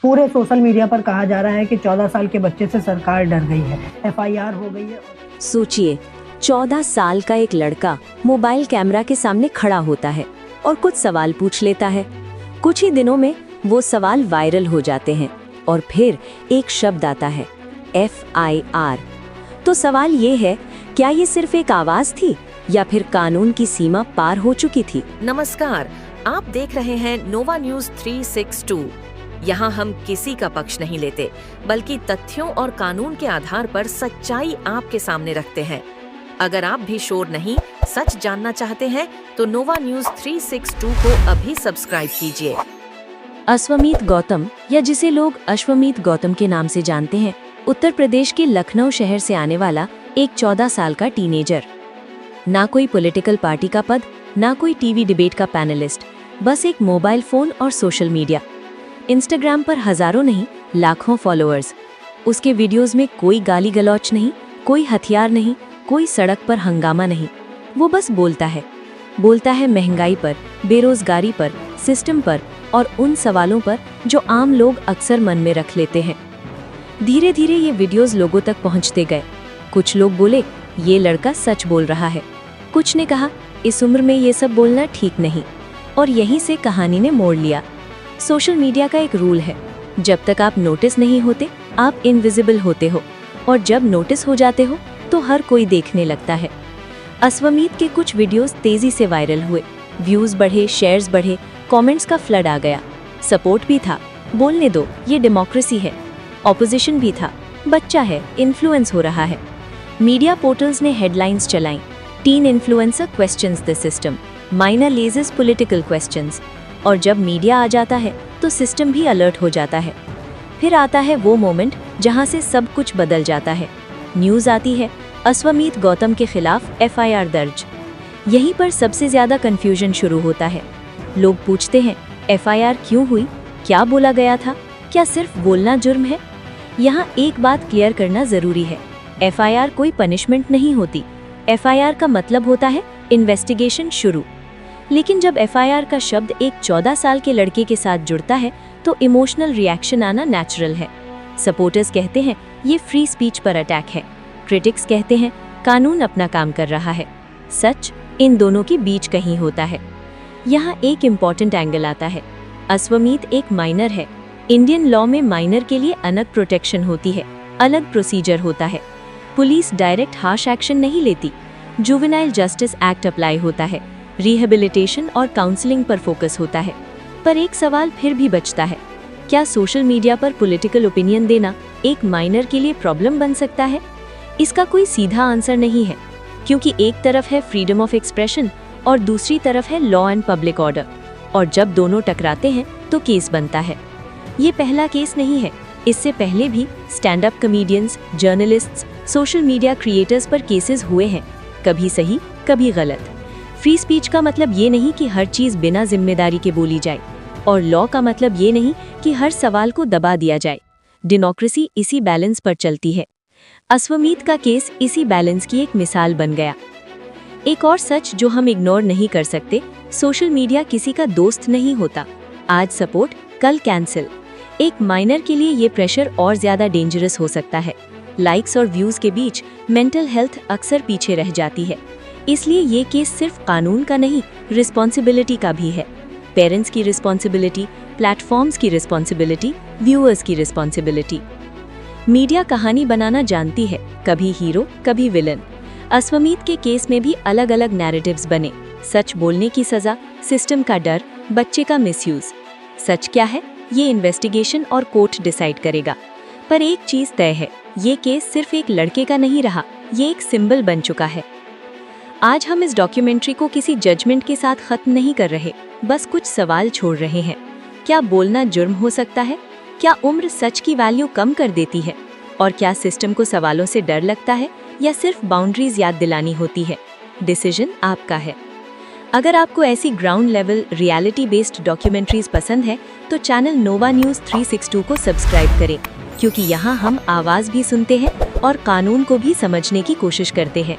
पूरे social media पर कहा जा रहा है कि 14 साल के बच्चे से सरकार डर गई है, एफआईआर हो गई है। सोचिए, 14 साल का एक लड़का मोबाइल कैमरा के सामने खड़ा होता है और कुछ सवाल पूछ लेता है। कुछ ही दिनों में वो सवाल वायरल हो जाते हैं और फिर एक शब्द आता है, FIR। तो सवाल ये है, क्या ये सिर्फ एक आवाज थी या फिर कानून की सीमा पार हो चुकी थी? नमस्कार, आप देख रहे हैं नोवा न्यूज 362। यहाँ हम किसी का पक्ष नहीं लेते, बल्कि तथ्यों और कानून के आधार पर सच्चाई आपके सामने रखते हैं। अगर आप भी शोर नहीं, सच जानना चाहते हैं तो नोवा न्यूज 362 को अभी सब्सक्राइब कीजिए। अश्वमीत गौतम, या जिसे लोग अश्वमीत गौतम के नाम से जानते हैं, उत्तर प्रदेश के लखनऊ शहर से आने वाला एक 14 साल का टीनेजर। ना कोई पॉलिटिकल पार्टी का पद, ना कोई टीवी डिबेट का पैनलिस्ट, बस एक मोबाइल फोन और सोशल मीडिया। इंस्टाग्राम पर हजारों नहीं, लाखों फॉलोअर्स। उसके वीडियोस में कोई गाली गलौच नहीं, कोई हथियार नहीं, कोई सड़क पर हंगामा नहीं। वो बस बोलता है महंगाई पर, बेरोजगारी पर, सिस्टम पर और उन सवालों पर जो आम लोग अक्सर मन में रख लेते हैं। धीरे धीरे ये वीडियोस लोगों तक पहुंचते गए। कुछ लोग बोले, ये लड़का सच बोल रहा है। कुछ ने कहा, इस उम्र में ये सब बोलना ठीक नहीं। और यहीं से कहानी ने मोड़ लिया। सोशल मीडिया का एक रूल है, जब तक आप नोटिस नहीं होते, आप इनविजिबल होते हो, और जब नोटिस हो जाते हो तो हर कोई देखने लगता है। अश्वमीत के कुछ वीडियोस तेजी से वायरल हुए। व्यूज बढ़े, शेयर्स बढ़े, कमेंट्स का फ्लड आ गया। सपोर्ट भी था, बोलने दो, ये डेमोक्रेसी है। ऑपोजिशन भी था, बच्चा है, इन्फ्लुएंस हो रहा है। मीडिया पोर्टल्स ने हेडलाइंस चलाईं, teen influencer questions the system, minor alleges political questions. और जब मीडिया आ जाता है तो सिस्टम भी अलर्ट हो जाता है। फिर आता है वो मोमेंट जहां से सब कुछ बदल जाता है। न्यूज़ आती है, अश्वमीत गौतम के खिलाफ FIR दर्ज। यहीं पर सबसे ज्यादा कंफ्यूजन शुरू होता है। लोग पूछते हैं, FIR क्यों हुई? क्या बोला गया था? क्या सिर्फ बोलना जुर्म है? यहाँ एक बात क्लियर करना जरूरी है, FIR कोई पनिशमेंट नहीं होती। FIR का मतलब होता है इन्वेस्टिगेशन शुरू। लेकिन जब FIR का शब्द एक 14 साल के लड़के के साथ जुड़ता है तो इमोशनल रिएक्शन आना नेचुरल है। सपोर्टर्स कहते हैं ये फ्री स्पीच पर अटैक है, क्रिटिक्स कहते हैं कानून अपना काम कर रहा है। सच इन दोनों के बीच कहीं होता है। यहाँ एक इम्पॉर्टेंट एंगल आता है। अश्वमीत एक माइनर है। इंडियन लॉ में माइनर के लिए अलग प्रोटेक्शन होती है, अलग प्रोसीजर होता है। पुलिस डायरेक्ट हार्श एक्शन नहीं लेती। जुवेनाइल जस्टिस एक्ट अप्लाई होता है, रिहेबिलिटेशन और काउंसलिंग पर फोकस होता है। पर एक सवाल फिर भी बचता है, क्या सोशल मीडिया पर पॉलिटिकल ओपिनियन देना एक माइनर के लिए प्रॉब्लम बन सकता है? इसका कोई सीधा आंसर नहीं है, क्योंकि एक तरफ है फ्रीडम ऑफ एक्सप्रेशन और दूसरी तरफ है लॉ एंड पब्लिक ऑर्डर। और जब दोनों टकराते हैं तो केस बनता है। ये पहला केस नहीं है, इससे पहले भी stand up comedians, journalists, social media creators पर केसेस हुए हैं, कभी सही कभी गलत। फ्री स्पीच का मतलब ये नहीं कि हर चीज़ बिना जिम्मेदारी के बोली जाए, और लॉ का मतलब ये नहीं कि हर सवाल को दबा दिया जाए। डेमोक्रेसी इसी बैलेंस पर चलती है। अश्वमीत का केस इसी बैलेंस की एक मिसाल बन गया। एक और सच जो हम इग्नोर नहीं कर सकते, सोशल मीडिया किसी का दोस्त नहीं होता। आज सपोर्ट, कल कैंसिल। एक माइनर के लिए ये प्रेशर और ज्यादा डेंजरस हो सकता है। लाइक्स और व्यूज के बीच मेंटल हेल्थ अक्सर पीछे रह जाती है। इसलिए ये केस सिर्फ कानून का नहीं, रिस्पॉन्सिबिलिटी का भी है। पेरेंट्स की रिस्पॉन्सिबिलिटी, प्लेटफॉर्म्स की रिस्पॉन्सिबिलिटी, व्यूअर्स की रिस्पॉन्सिबिलिटी। मीडिया कहानी बनाना जानती है, कभी हीरो कभी विलन। अश्वमीत के केस में भी अलग अलग नैरेटिव्स बने। सच बोलने की सजा, सिस्टम का डर, बच्चे का मिसयूज। सच क्या है, ये इन्वेस्टिगेशन और कोर्ट डिसाइड करेगा। पर एक चीज तय है, ये केस सिर्फ एक लड़के का नहीं रहा, ये एक सिंबल बन चुका है। आज हम इस डॉक्यूमेंट्री को किसी जजमेंट के साथ खत्म नहीं कर रहे, बस कुछ सवाल छोड़ रहे हैं। क्या बोलना जुर्म हो सकता है? क्या उम्र सच की वैल्यू कम कर देती है? और क्या सिस्टम को सवालों से डर लगता है या सिर्फ बाउंड्रीज याद दिलानी होती है? डिसीजन आपका है। अगर आपको ऐसी ground level reality based documentaries पसंद है तो चैनल नोवा न्यूज 362 को सब्सक्राइब करें, क्योंकि यहाँ हम आवाज़ भी सुनते हैं और कानून को भी समझने की कोशिश करते हैं।